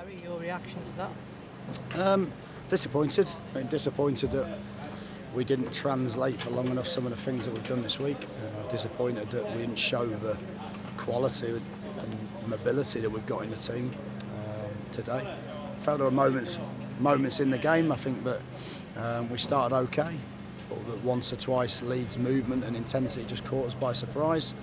Gary, your reaction to that? Disappointed. Disappointed that we didn't translate for long enough some of the things that we've done this week. Disappointed that we didn't show the quality and mobility that we've got in the team today. Felt there were moments in the game. I think that we started okay. Thought that once or twice Leeds' movement and intensity just caught us by surprise.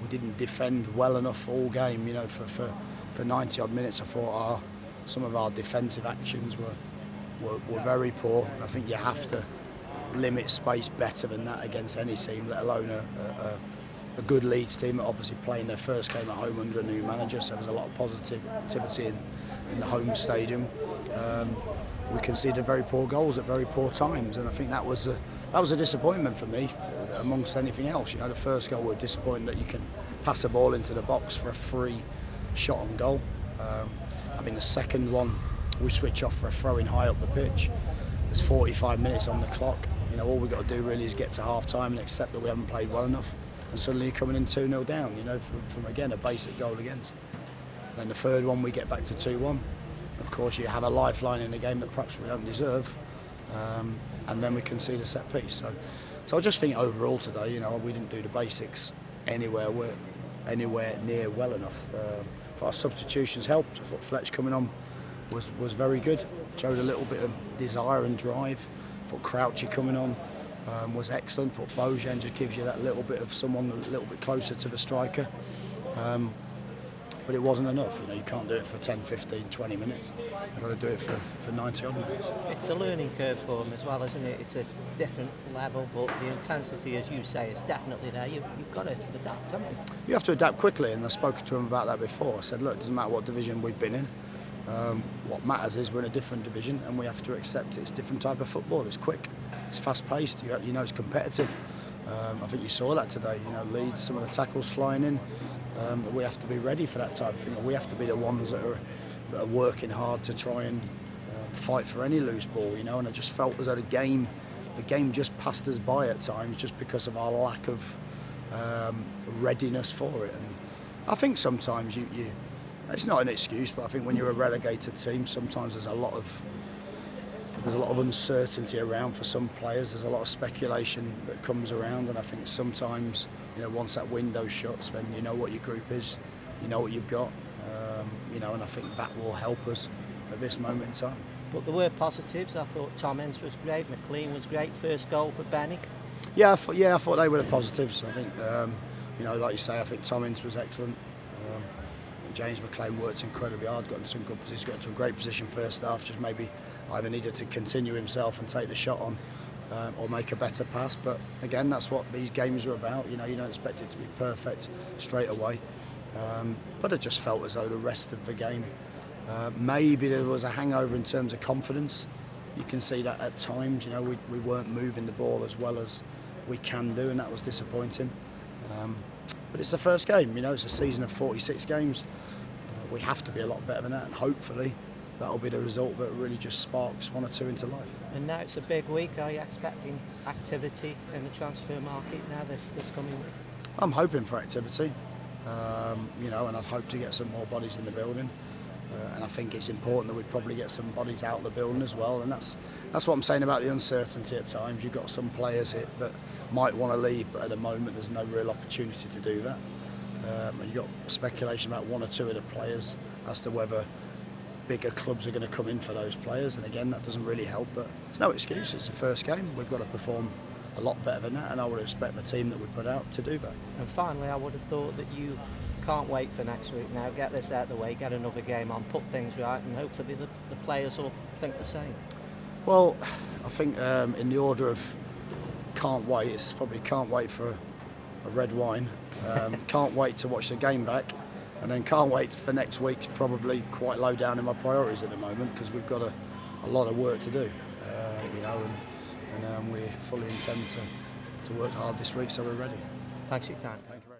We didn't defend well enough all game. You know, for 90 odd minutes, I thought some of our defensive actions were very poor. I think you have to limit space better than that against any team, let alone a good Leeds team that obviously playing their first game at home under a new manager, so there's a lot of positivity in the home stadium. We conceded very poor goals at very poor times, and I think that was a disappointment for me amongst anything else. You know, the first goal, we're disappointed that you can pass a ball into the box for a free shot on goal. I mean, the second one, we switch off for a throw-in high up the pitch. There's 45 minutes on the clock. You know, all we've got to do really is get to half-time and accept that we haven't played well enough. And suddenly you're coming in 2-0 down, you know, from again, a basic goal against. Then the third one, we get back to 2-1. Of course, you have a lifeline in a game that perhaps we don't deserve. And then we concede a set piece. So I just think overall today, you know, we didn't do the basics anywhere near well enough. Our substitutions helped. I thought Fletch coming on was very good. Showed a little bit of desire and drive. I thought Crouchy coming on was excellent. I thought Bojan just gives you that little bit of someone a little bit closer to the striker. But it wasn't enough. You know, you can't do it for 10, 15, 20 minutes. You've got to do it for 90 odd minutes. It's a learning curve for them as well, isn't it? It's a different level, but the intensity, as you say, is definitely there. You've got to adapt, haven't you? You have to adapt quickly, and I spoke to him about that before. I said, look, it doesn't matter what division we've been in. What matters is we're in a different division, and we have to accept it. It's a different type of football. It's quick, it's fast-paced. You know, it's competitive. I think you saw that today. You know, Leeds, some of the tackles flying in. We have to be ready for that type of thing. We have to be the ones that are working hard to try and fight for any loose ball. You know, and I just felt as though the game just passed us by at times just because of our lack of readiness for it. And I think sometimes you it's not an excuse, but I think when you're a relegated team, sometimes there's a lot of uncertainty around for some players. There's a lot of speculation that comes around, and I think sometimes, you know, once that window shuts, then you know what your group is, you know what you've got, you know, and I think that will help us at this moment in time. But there were positives. I thought Tom Ince was great, McLean was great, first goal for Bennick. Yeah, I thought they were the positives. I think, you know, like you say, I think Tom Ince was excellent. James McLean worked incredibly hard, got into some good positions, got into a great position first half, just maybe either needed to continue himself and take the shot on or make a better pass. But again, that's what these games are about. You know, you don't expect it to be perfect straight away. But I just felt as though the rest of the game, maybe there was a hangover in terms of confidence. You can see that at times, you know, we weren't moving the ball as well as we can do, and that was disappointing. But it's the first game, you know, it's a season of 46 games. We have to be a lot better than that, and hopefully that'll be the result that really just sparks one or two into life. And now it's a big week. Are you expecting activity in the transfer market now this coming week? I'm hoping for activity, you know, and I'd hope to get some more bodies in the building. And I think it's important that we probably get some bodies out of the building as well. And that's what I'm saying about the uncertainty at times. You've got some players here that might want to leave, but at the moment there's no real opportunity to do that. And you've got speculation about one or two of the players as to whether bigger clubs are going to come in for those players. And again, that doesn't really help, but it's no excuse. It's the first game. We've got to perform a lot better than that, and I would expect the team that we put out to do that. And finally, I would have thought that you can't wait for next week now. Get this out of the way, get another game on, put things right, and hopefully the players will think the same. Well, I think in the order of can't wait, it's probably can't wait for a red wine, can't wait to watch the game back, and then can't wait for next week's probably quite low down in my priorities at the moment, because we've got a lot of work to do, you know, and we fully intend to work hard this week, so we're ready. Thanks for your time. Thank you.